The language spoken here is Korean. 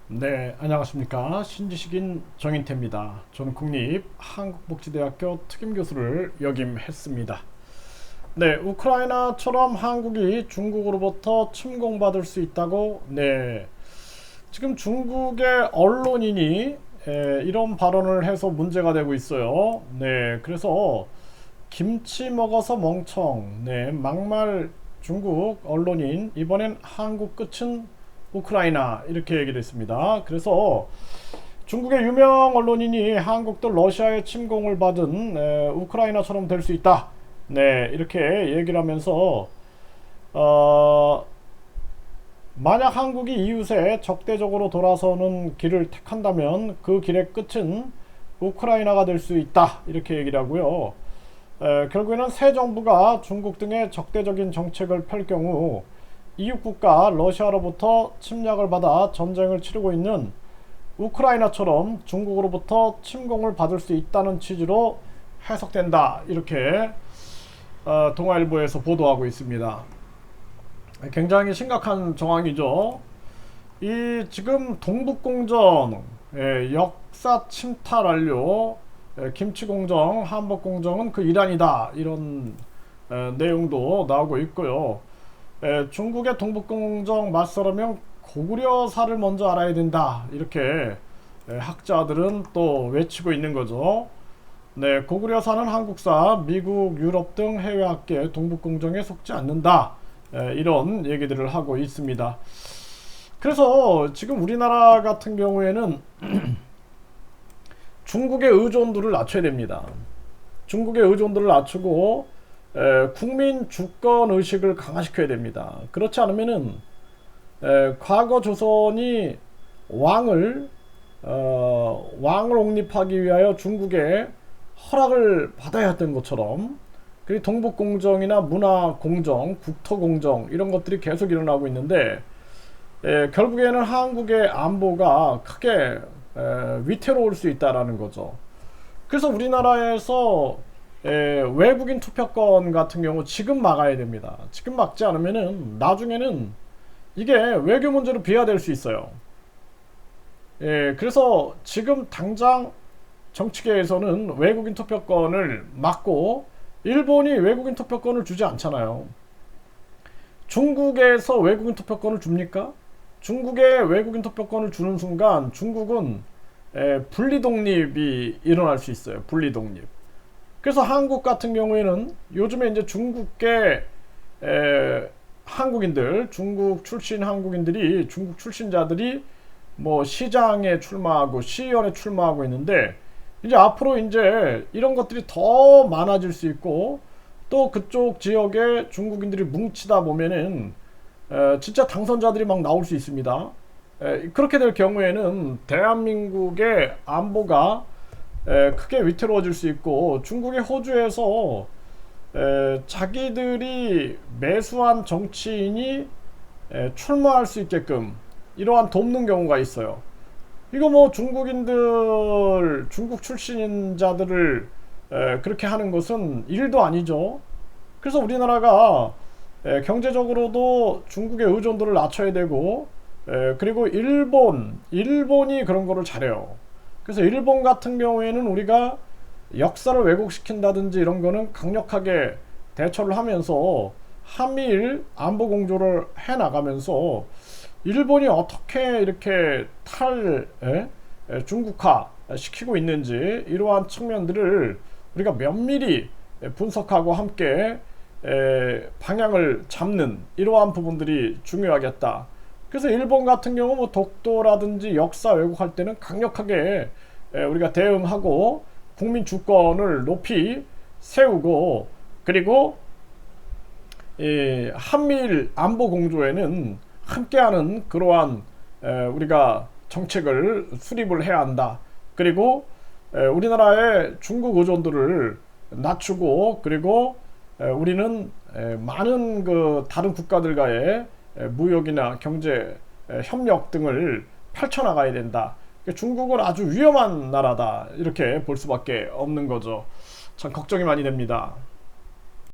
네, 안녕하십니까. 신지식인 정인태입니다. 저는 국립한국복지대학교 특임교수를 역임했습니다. 네, 우크라이나처럼 한국이 중국으로부터 침공받을 수 있다고, 지금 중국의 언론인이 이런 발언을 해서 문제가 되고 있어요. 그래서 김치 먹어서 멍청, 막말 중국 언론인, 이번엔 한국 끝은 우크라이나 이렇게 얘기를 했습니다. 그래서 중국의 유명 언론인이 한국도 러시아의 침공을 받은 우크라이나처럼 될 수 있다. 이렇게 얘기를 하면서 만약 한국이 이웃에 적대적으로 돌아서는 길을 택한다면 그 길의 끝은 우크라이나가 될 수 있다. 이렇게 얘기를 하고요. 결국에는 새 정부가 중국 등의 적대적인 정책을 펼 경우 이웃국가 러시아로부터 침략을 받아 전쟁을 치르고 있는 우크라이나처럼 중국으로부터 침공을 받을 수 있다는 취지로 해석된다. 이렇게 동아일보에서 보도하고 있습니다. 굉장히 심각한 정황이죠. 이 지금 동북공정, 역사 침탈 완료, 김치공정, 한복공정은 그 일환이다. 이런 내용도 나오고 있고요. 중국의 동북공정 맞서려면 고구려사를 먼저 알아야 된다. 이렇게 학자들은 또 외치고 있는 거죠. 고구려사는 한국사, 미국, 유럽 등 해외 학계 동북공정에 속지 않는다. 이런 얘기들을 하고 있습니다. 그래서 지금 우리나라 같은 경우에는 중국의 의존도를 낮춰야 됩니다. 중국의 의존도를 낮추고 국민 주권 의식을 강화시켜야 됩니다. 그렇지 않으면은 과거 조선이 왕을 옹립하기 위하여 중국의 허락을 받아야 했던 것처럼, 그리고 동북공정이나 문화공정, 국토공정 이런 것들이 계속 일어나고 있는데 결국에는 한국의 안보가 크게 위태로울 수 있다라는 거죠. 그래서 우리나라에서 외국인 투표권 같은 경우 지금 막아야 됩니다. 지금 막지 않으면은 나중에는 이게 외교 문제로 비화될 수 있어요. 그래서 지금 당장 정치계에서는 외국인 투표권을 막고, 일본이 외국인 투표권을 주지 않잖아요. 중국에서 외국인 투표권을 줍니까? 중국에 외국인 투표권을 주는 순간 중국은 분리독립이 일어날 수 있어요. 분리독립. 그래서 한국 같은 경우에는 요즘에 이제 중국계 한국인들, 중국 출신 한국인들이, 중국 출신자들이 뭐 시장에 출마하고 시의원에 출마하고 있는데, 이제 앞으로 이제 이런 것들이 더 많아질 수 있고, 또 그쪽 지역에 중국인들이 뭉치다 보면은 진짜 당선자들이 막 나올 수 있습니다. 그렇게 될 경우에는 대한민국의 안보가 크게 위태로워질 수 있고, 중국의 호주에서 자기들이 매수한 정치인이 출마할 수 있게끔 이러한 돕는 경우가 있어요. 이거 뭐 중국인들, 중국 출신자들을 그렇게 하는 것은 일도 아니죠. 그래서 우리나라가 경제적으로도 중국의 의존도를 낮춰야 되고, 그리고 일본이 그런 거를 잘해요. 그래서 일본 같은 경우에는 우리가 역사를 왜곡시킨다든지 이런 거는 강력하게 대처를 하면서 한미일 안보 공조를 해 나가면서 일본이 어떻게 이렇게 중국화 시키고 있는지, 이러한 측면들을 우리가 면밀히 분석하고 함께 방향을 잡는 이러한 부분들이 중요하겠다. 그래서 일본 같은 경우 뭐 독도라든지 역사 왜곡할 때는 강력하게 우리가 대응하고 국민 주권을 높이 세우고, 그리고 한미일 안보 공조에는 함께하는 그러한 우리가 정책을 수립을 해야 한다. 그리고 우리나라의 중국 의존도를 낮추고, 그리고 우리는 많은 그 다른 국가들과의 무역이나 경제 협력 등을 펼쳐나가야 된다. 중국은 아주 위험한 나라다. 이렇게 볼 수밖에 없는 거죠. 참 걱정이 많이 됩니다.